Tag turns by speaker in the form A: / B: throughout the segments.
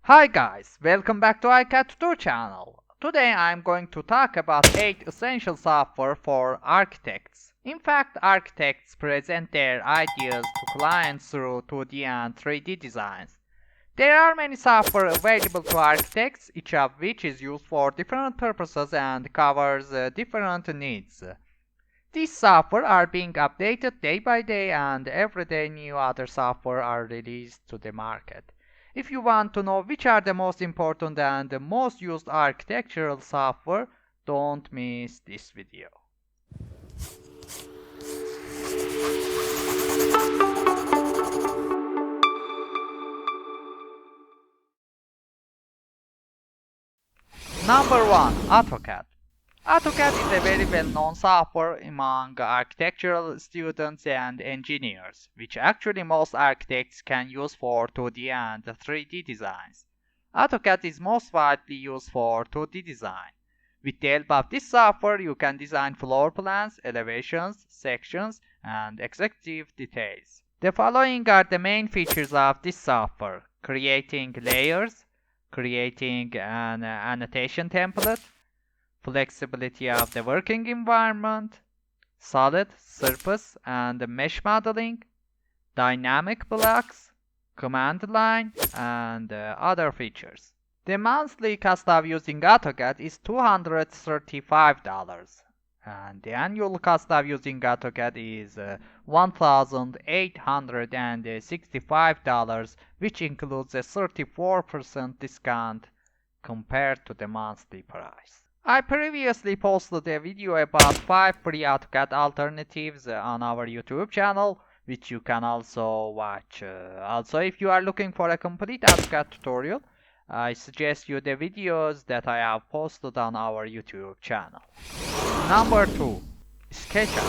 A: Hi guys, welcome back to iCADTUTOR channel. Today I'm going to talk about 8 essential software for architects. In fact, architects present their ideas to clients through 2D and 3D designs. There are many software available to architects, each of which is used for different purposes and covers different needs. These software are being updated day by day, and every day new other software are released to the market. If you want to know which are the most important and the most used architectural software, don't miss this video. Number 1. AutoCAD. AutoCAD is a very well-known software among architectural students and engineers, which actually most architects can use for 2D and 3D designs. AutoCAD is most widely used for 2D design. With the help of this software, you can design floor plans, elevations, sections, and executive details. The following are the main features of this software: creating layers, creating an annotation template, flexibility of the working environment, solid, surface, and mesh modeling, dynamic blocks, command line, and other features. The monthly cost of using AutoCAD is $235, and the annual cost of using AutoCAD is $1,865, which includes a 34% discount compared to the monthly price. I previously posted a video about 5 free AutoCAD alternatives on our YouTube channel, which you can also watch. Also, if you are looking for a complete AutoCAD tutorial, I suggest you the videos that I have posted on our YouTube channel. Number 2. SketchUp.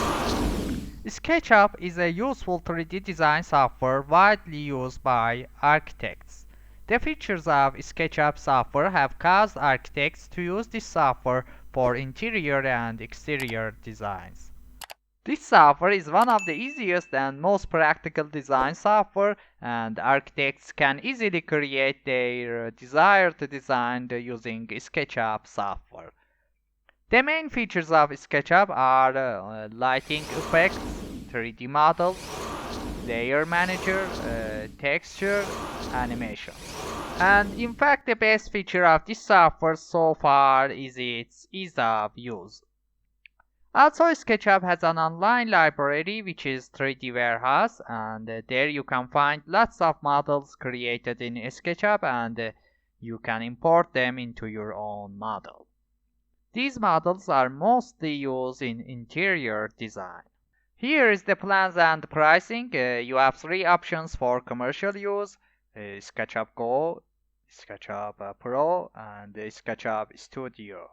A: SketchUp is a useful 3D design software widely used by architects. The features of SketchUp software have caused architects to use this software for interior and exterior designs. This software is one of the easiest and most practical design software, and architects can easily create their desired design using SketchUp software. The main features of SketchUp are lighting effects, 3D models, layer manager, texture, animation. And in fact, the best feature of this software so far is its ease of use. Also, SketchUp has an online library which is 3D Warehouse, and there you can find lots of models created in SketchUp, and you can import them into your own model. These models are mostly used in interior design. Here is the plans and pricing. You have 3 options for commercial use: SketchUp Go, SketchUp Pro, and SketchUp Studio.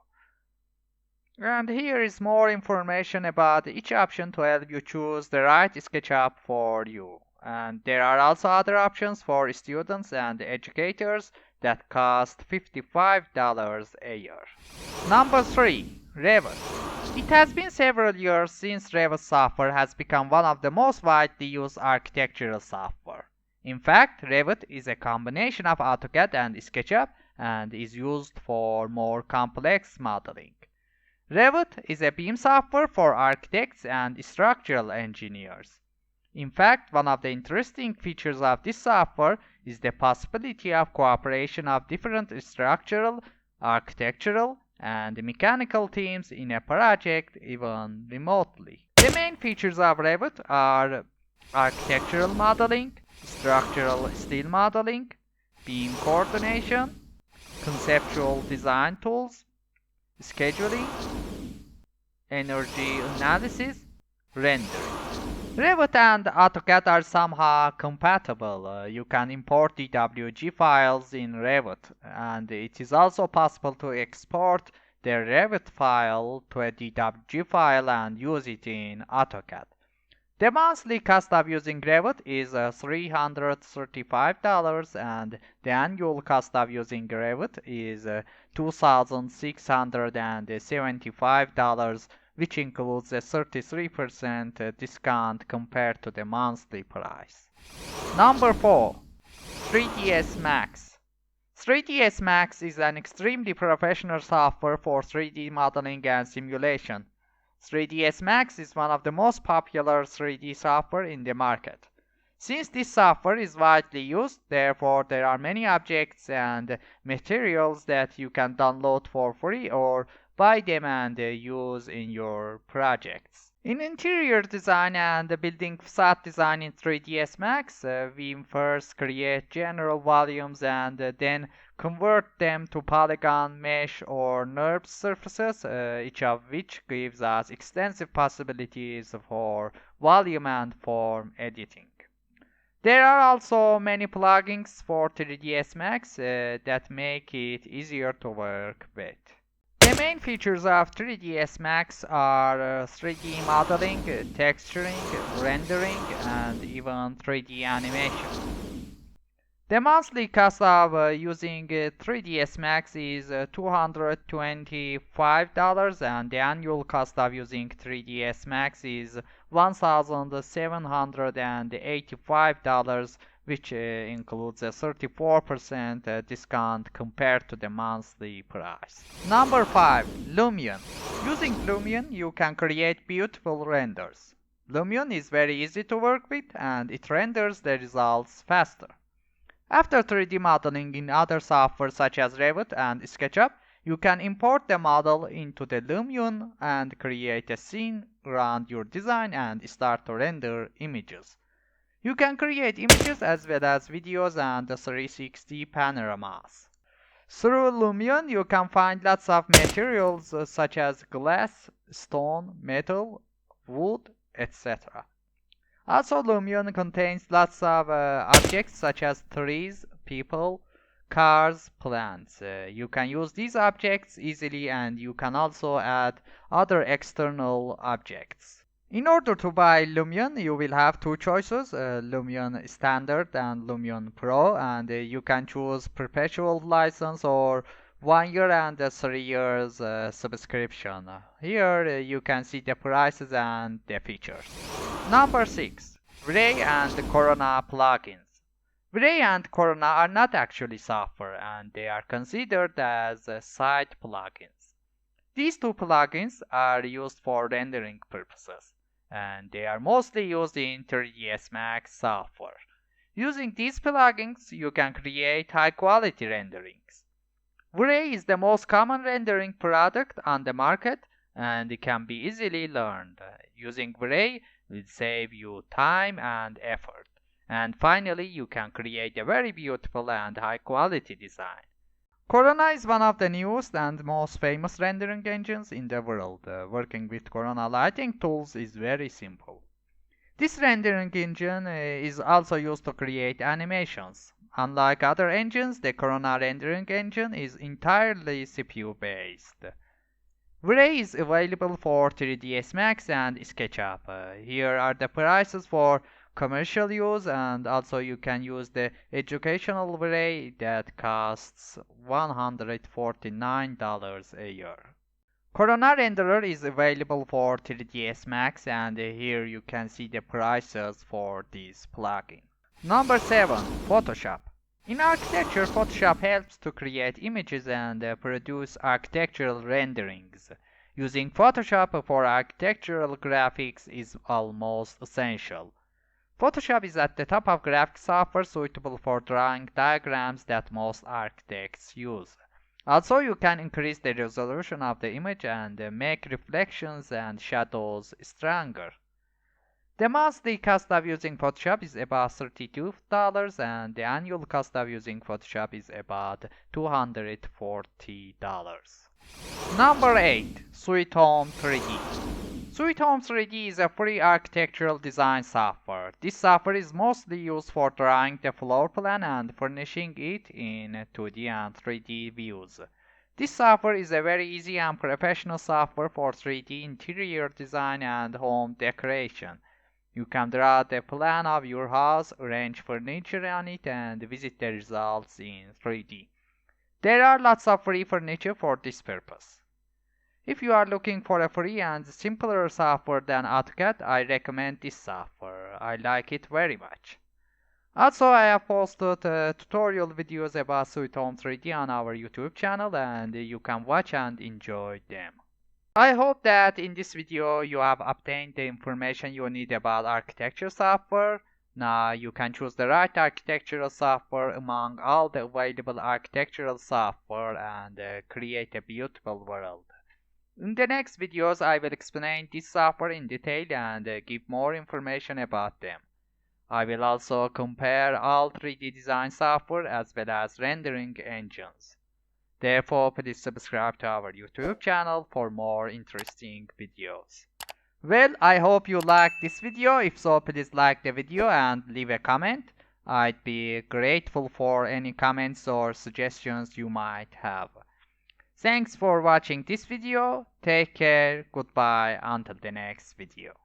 A: And here is more information about each option to help you choose the right SketchUp for you. And there are also other options for students and educators that cost $55 a year. Number 3. Revit. It has been several years since Revit software has become one of the most widely used architectural software. In fact, Revit is a combination of AutoCAD and SketchUp and is used for more complex modeling. Revit is a BIM software for architects and structural engineers. In fact, one of the interesting features of this software is the possibility of cooperation of different structural, architectural, and mechanical teams in a project, even remotely. The main features of Revit are architectural modeling, structural steel modeling, beam coordination, conceptual design tools, scheduling, energy analysis, rendering. Revit and AutoCAD are somehow compatible. You can import DWG files in Revit, and it is also possible to export the Revit file to a DWG file and use it in AutoCAD. The monthly cost of using Revit is $335, and the annual cost of using Revit is $2,675, which includes a 33% discount compared to the monthly price. Number 4. 3ds Max. 3ds Max is an extremely professional software for 3D modeling and simulation. 3ds Max is one of the most popular 3D software in the market. Since this software is widely used, therefore there are many objects and materials that you can download for free or buy them and use in your projects. In interior design and building facade design in 3ds Max, we first create general volumes and then convert them to polygon, mesh, or NURBS surfaces, each of which gives us extensive possibilities for volume and form editing. There are also many plugins for 3ds Max that make it easier to work with. The main features of 3ds Max are 3D modeling, texturing, rendering, and even 3D animation. The monthly cost of using 3ds Max is $225 and the annual cost of using 3ds Max is $1,785, which includes a 34% discount compared to the monthly price. Number 5. Lumion. Using Lumion, you can create beautiful renders. Lumion is very easy to work with and it renders the results faster. After 3D modeling in other software such as Revit and SketchUp, you can import the model into the Lumion and create a scene around your design and start to render images. You can create images as well as videos and 360 panoramas. Through Lumion, you can find lots of materials such as glass, stone, metal, wood, etc. Also, Lumion contains lots of objects such as trees, people, cars, plants. You can use these objects easily and you can also add other external objects. In order to buy Lumion, you will have two choices, Lumion Standard and Lumion Pro, and you can choose perpetual license or 1 year and 3 years subscription. Here you can see the prices and the features. Number 6. Vray and Corona plugins. Vray and Corona are not actually software and they are considered as side plugins. These two plugins are used for rendering purposes and they are mostly used in 3ds Max software. Using these plugins, you can create high-quality renderings. Vray is the most common rendering product on the market and it can be easily learned. Using Vray will save you time and effort. And finally, you can create a very beautiful and high-quality design. Corona is one of the newest and most famous rendering engines in the world. Working with Corona lighting tools is very simple. This rendering engine is also used to create animations. Unlike other engines, the Corona rendering engine is entirely CPU based. Vray is available for 3ds Max and SketchUp. Here are the prices for commercial use and also you can use the educational Vray that costs $149 a year. Corona renderer is available for 3ds Max and here you can see the prices for this plugin. Number 7. Photoshop. In architecture, Photoshop helps to create images and produce architectural renderings. Using Photoshop for architectural graphics is almost essential. Photoshop is at the top of graphics software suitable for drawing diagrams that most architects use. Also, you can increase the resolution of the image and make reflections and shadows stronger. The monthly cost of using Photoshop is about $32 and the annual cost of using Photoshop is about $240. Number 8. Sweet Home 3D. Sweet Home 3D is a free architectural design software. This software is mostly used for drawing the floor plan and furnishing it in 2D and 3D views. This software is a very easy and professional software for 3D interior design and home decoration. You can draw the plan of your house, arrange furniture on it, and visit the results in 3D. There are lots of free furniture for this purpose. If you are looking for a free and simpler software than AutoCAD, I recommend this software. I like it very much. Also, I have posted tutorial videos about Sweet Home 3D on our YouTube channel, and you can watch and enjoy them. I hope that in this video you have obtained the information you need about architecture software. Now you can choose the right architectural software among all the available architectural software and create a beautiful world. In the next videos I will explain this software in detail and give more information about them. I will also compare all 3D design software as well as rendering engines. Therefore, please subscribe to our YouTube channel for more interesting videos. Well, I hope you liked this video. If so, please like the video and leave a comment. I'd be grateful for any comments or suggestions you might have. Thanks for watching this video. Take care. Goodbye until the next video.